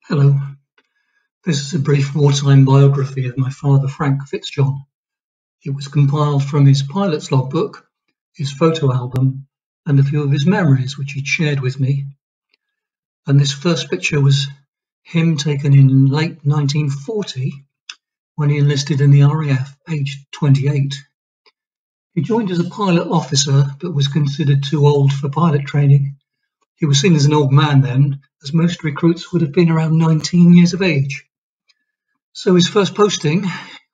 Hello, this is a brief wartime biography of my father, Frank Fitzjohn. It was compiled from his pilot's logbook, his photo album, and a few of his memories which he'd shared with me. And this first picture was him taken in late 1940 when he enlisted in the RAF, aged 28. He joined as a pilot officer but was considered too old for pilot training. He was seen as an old man then, as most recruits would have been around 19 years of age. So his first posting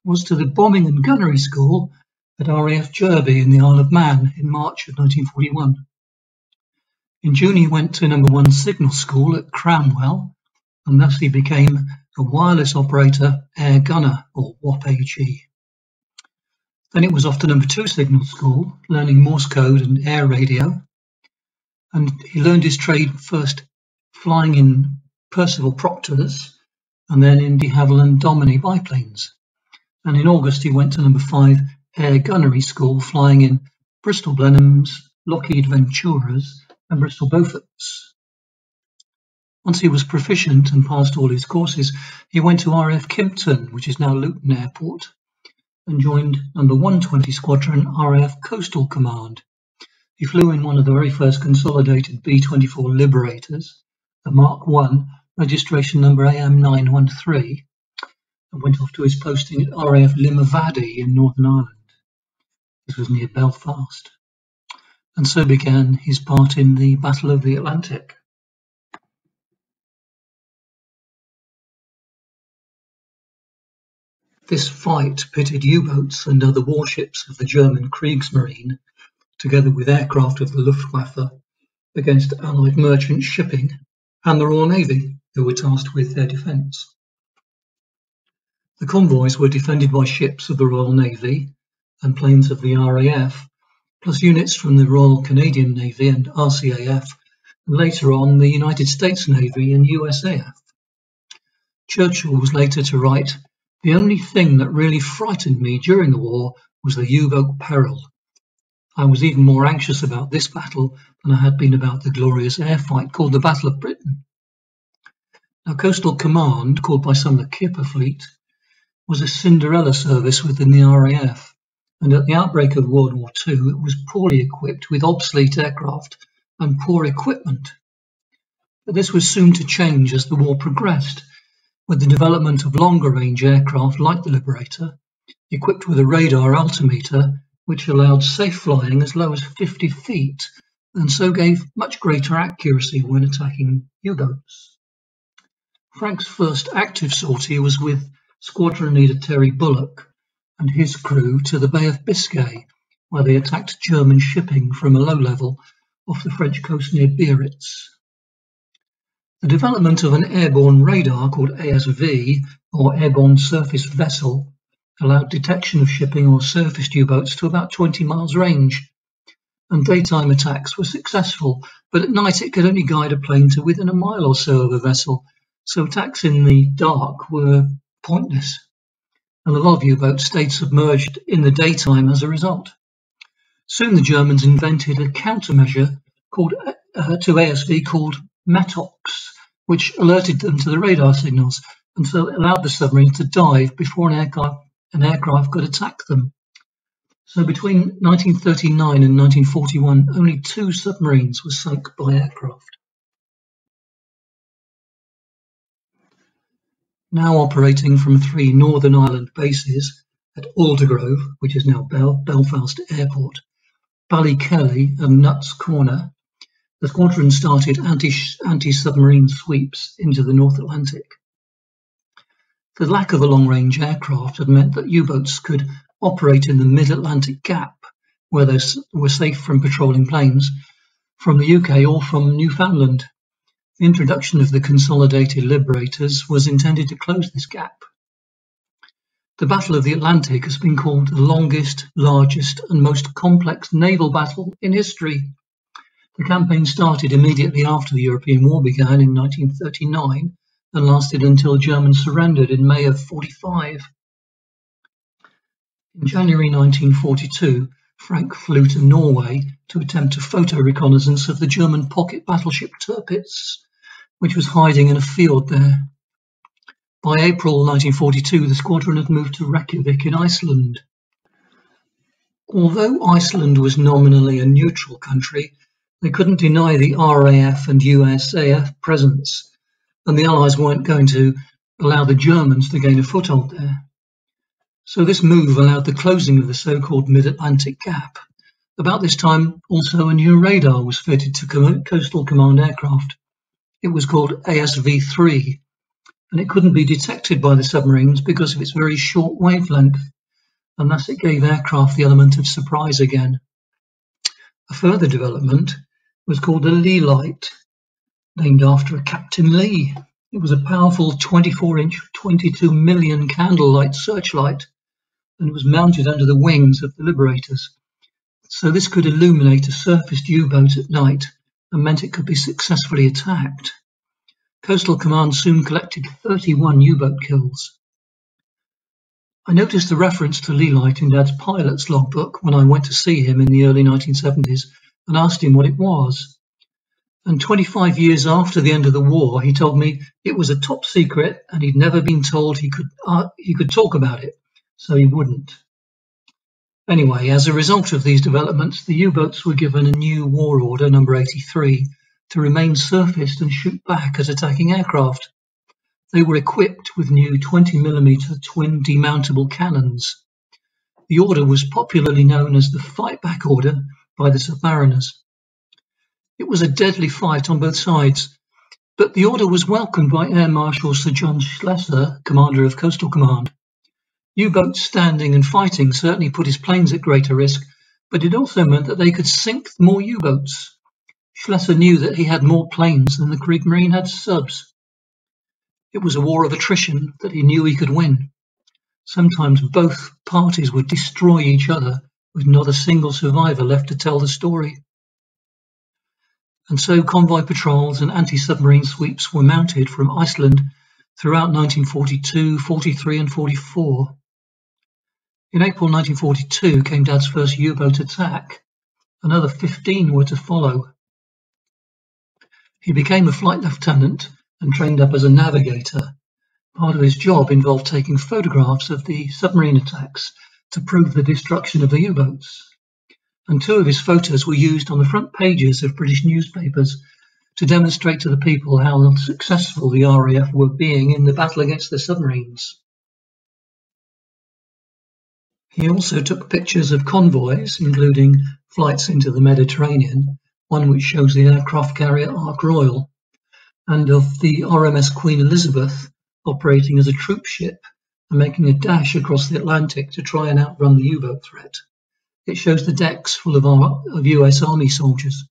was to the Bombing and Gunnery School at RAF Derby in the Isle of Man in March of 1941. In June he went to No. 1 Signal School at Cramwell, and thus he became a wireless operator air gunner, or WOP-AG. Then it was off to No. 2 Signal School, learning Morse code and air radio, and he learned his trade first flying in Percival Proctors, and then in de Havilland Domini biplanes. And in August he went to No. 5 Air Gunnery School, flying in Bristol Blenheims, Lockheed Venturas and Bristol Beauforts. Once he was proficient and passed all his courses, he went to RAF Kimpton, which is now Luton Airport, and joined No. 120 Squadron RAF Coastal Command. He flew in one of the very first consolidated B-24 Liberators, the Mark I, registration number AM913, and went off to his posting at RAF Limavady in Northern Ireland. This was near Belfast. And so began his part in the Battle of the Atlantic. This fight pitted U-boats and other warships of the German Kriegsmarine, together with aircraft of the Luftwaffe, against Allied merchant shipping and the Royal Navy, who were tasked with their defence. The convoys were defended by ships of the Royal Navy and planes of the RAF, plus units from the Royal Canadian Navy and RCAF, and later on the United States Navy and USAF. Churchill was later to write, "The only thing that really frightened me during the war was the U-boat peril. I was even more anxious about this battle than I had been about the glorious air fight called the Battle of Britain." Now, Coastal Command, called by some the Kipper Fleet, was a Cinderella service within the RAF, and at the outbreak of World War II it was poorly equipped with obsolete aircraft and poor equipment. But this was soon to change as the war progressed, with the development of longer-range aircraft like the Liberator, equipped with a radar altimeter which allowed safe flying as low as 50 feet, and so gave much greater accuracy when attacking U-boats. Frank's first active sortie was with Squadron Leader Terry Bullock and his crew to the Bay of Biscay, where they attacked German shipping from a low level off the French coast near Biarritz. The development of an airborne radar called ASV, or Airborne Surface Vessel, allowed detection of shipping or surfaced U-boats to about 20 miles range, and daytime attacks were successful, but at night it could only guide a plane to within a mile or so of a vessel, so attacks in the dark were pointless, and a lot of U-boats stayed submerged in the daytime as a result. Soon the Germans invented a countermeasure to ASV called METOX, which alerted them to the radar signals, and so it allowed the submarine to dive before an aircraft could attack them. So between 1939 and 1941, only 2 submarines were sunk by aircraft. Now operating from 3 Northern Ireland bases at Aldergrove, which is now Belfast Airport, Ballykelly and Nuts Corner, the squadron started anti-submarine sweeps into the North Atlantic. The lack of a long-range aircraft had meant that U-boats could operate in the mid-Atlantic Gap, where they were safe from patrolling planes from the UK or from Newfoundland. The introduction of the consolidated Liberators was intended to close this gap. The Battle of the Atlantic has been called the longest, largest and most complex naval battle in history. The campaign started immediately after the European War began in 1939 and lasted until Germans surrendered in May of 1945. In January 1942, Frank flew to Norway to attempt a photo reconnaissance of the German pocket battleship Tirpitz, which was hiding in a field there. By April 1942, the squadron had moved to Reykjavik in Iceland. Although Iceland was nominally a neutral country, they couldn't deny the RAF and USAF presence, and the Allies weren't going to allow the Germans to gain a foothold there. So this move allowed the closing of the so-called Mid-Atlantic Gap. About this time, also a new radar was fitted to Coastal Command aircraft. It was called ASV-3, and it couldn't be detected by the submarines because of its very short wavelength, and thus it gave aircraft the element of surprise again. A further development was called a Lee light, named after a Captain Lee. It was a powerful 24-inch, 22 million candlelight searchlight, and was mounted under the wings of the Liberators. So this could illuminate a surfaced U-boat at night and meant it could be successfully attacked. Coastal Command soon collected 31 U-boat kills. I noticed the reference to Lee light in Dad's pilot's logbook when I went to see him in the early 1970s and asked him what it was. And 25 years after the end of the war, he told me it was a top secret and he'd never been told he could talk about it, so he wouldn't. Anyway, as a result of these developments, the U-boats were given a new war order, number 83, to remain surfaced and shoot back at attacking aircraft. They were equipped with new 20mm twin demountable cannons. The order was popularly known as the Fight Back Order by the submariners. It was a deadly fight on both sides, but the order was welcomed by Air Marshal Sir John Schlesser, commander of Coastal Command. U-boats standing and fighting certainly put his planes at greater risk, but it also meant that they could sink more U-boats. Schlesser knew that he had more planes than the Kriegsmarine had subs. It was a war of attrition that he knew he could win. Sometimes both parties would destroy each other with not a single survivor left to tell the story. And so convoy patrols and anti-submarine sweeps were mounted from Iceland throughout 1942, 43 and 44. In April 1942 came Dad's first U-boat attack. Another 15 were to follow. He became a flight lieutenant and trained up as a navigator. Part of his job involved taking photographs of the submarine attacks to prove the destruction of the U-boats. And 2 of his photos were used on the front pages of British newspapers to demonstrate to the people how successful the RAF were being in the battle against the submarines. He also took pictures of convoys, including flights into the Mediterranean, one which shows the aircraft carrier Ark Royal, and of the RMS Queen Elizabeth operating as a troop ship and making a dash across the Atlantic to try and outrun the U-boat threat. It shows the decks full of US Army soldiers.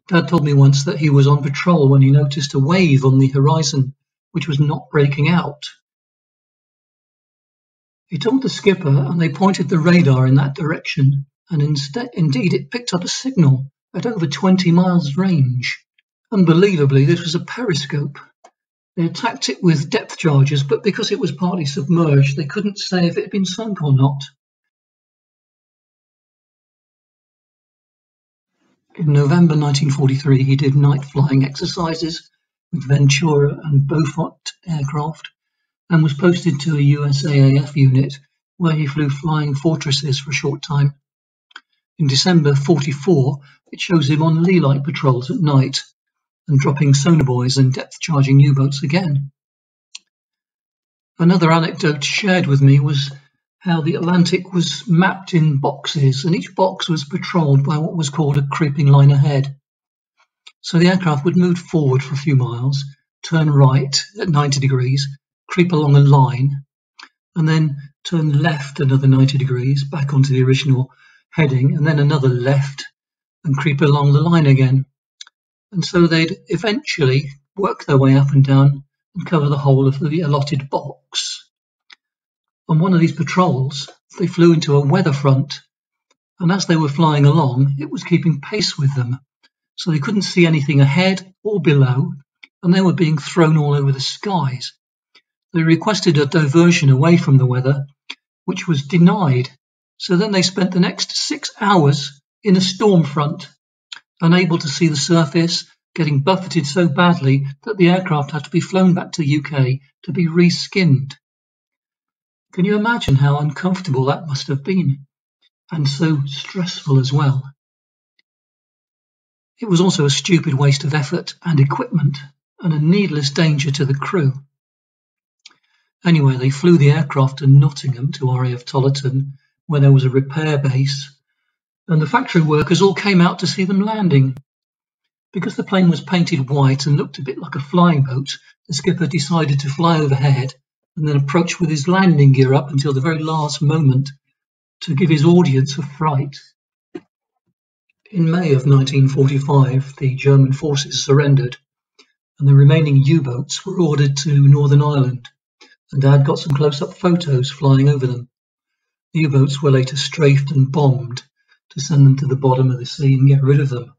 Dad told me once that he was on patrol when he noticed a wave on the horizon which was not breaking out. He told the skipper, and they pointed the radar in that direction, and indeed it picked up a signal at over 20 miles range. Unbelievably, this was a periscope. They attacked it with depth charges, but because it was partly submerged, they couldn't say if it had been sunk or not. In November 1943, he did night flying exercises with Ventura and Beaufort aircraft, and was posted to a USAAF unit where he flew flying fortresses for a short time. In December 44, it shows him on Lee light patrols at night and dropping sonar buoys and depth-charging U-boats again. Another anecdote shared with me was how the Atlantic was mapped in boxes, and each box was patrolled by what was called a creeping line ahead. So the aircraft would move forward for a few miles, turn right at 90 degrees, creep along a line, and then turn left another 90 degrees back onto the original heading, and then another left and creep along the line again. And so they'd eventually work their way up and down and cover the whole of the allotted box. On one of these patrols, they flew into a weather front, and as they were flying along, it was keeping pace with them, so they couldn't see anything ahead or below, and they were being thrown all over the skies. They requested a diversion away from the weather, which was denied, so then they spent the next 6 hours in a storm front, unable to see the surface getting buffeted so badly that the aircraft had to be flown back to the UK to be reskinned. Can you imagine how uncomfortable that must have been? And so stressful as well. It was also a stupid waste of effort and equipment, and a needless danger to the crew. Anyway, they flew the aircraft to Nottingham to RAF Tollerton, where there was a repair base, and the factory workers all came out to see them landing. Because the plane was painted white and looked a bit like a flying boat, the skipper decided to fly overhead and then approach with his landing gear up until the very last moment to give his audience a fright. In May of 1945, the German forces surrendered, and the remaining U-boats were ordered to Northern Ireland, and Dad got some close-up photos flying over them. The U-boats were later strafed and bombed to send them to the bottom of the sea and get rid of them.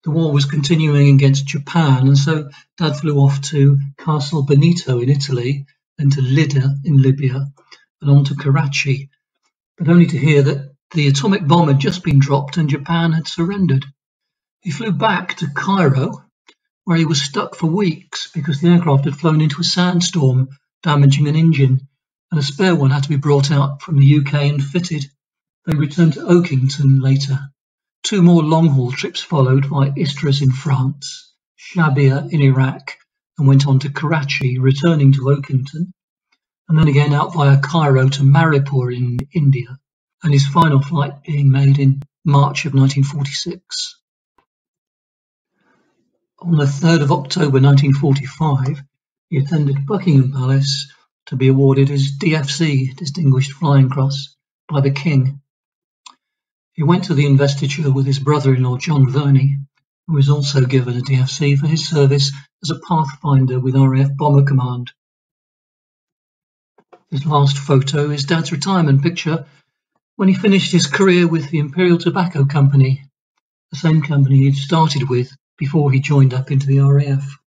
The war was continuing against Japan, and so Dad flew off to Castel Benito in Italy, then to Lydda in Libya, and on to Karachi, but only to hear that the atomic bomb had just been dropped and Japan had surrendered. He flew back to Cairo, where he was stuck for weeks because the aircraft had flown into a sandstorm, damaging an engine, and a spare one had to be brought out from the UK and fitted. They returned to Oakington later. 2 more long-haul trips followed via Istres in France, Shabia in Iraq, and went on to Karachi, returning to Oakington, and then again out via Cairo to Maripur in India, and his final flight being made in March of 1946. On the 3rd of October 1945, he attended Buckingham Palace to be awarded his DFC, Distinguished Flying Cross, by the King. He went to the investiture with his brother-in-law John Verney, who was also given a DFC for his service as a pathfinder with RAF Bomber Command. His last photo is Dad's retirement picture when he finished his career with the Imperial Tobacco Company, the same company he'd started with before he joined up into the RAF.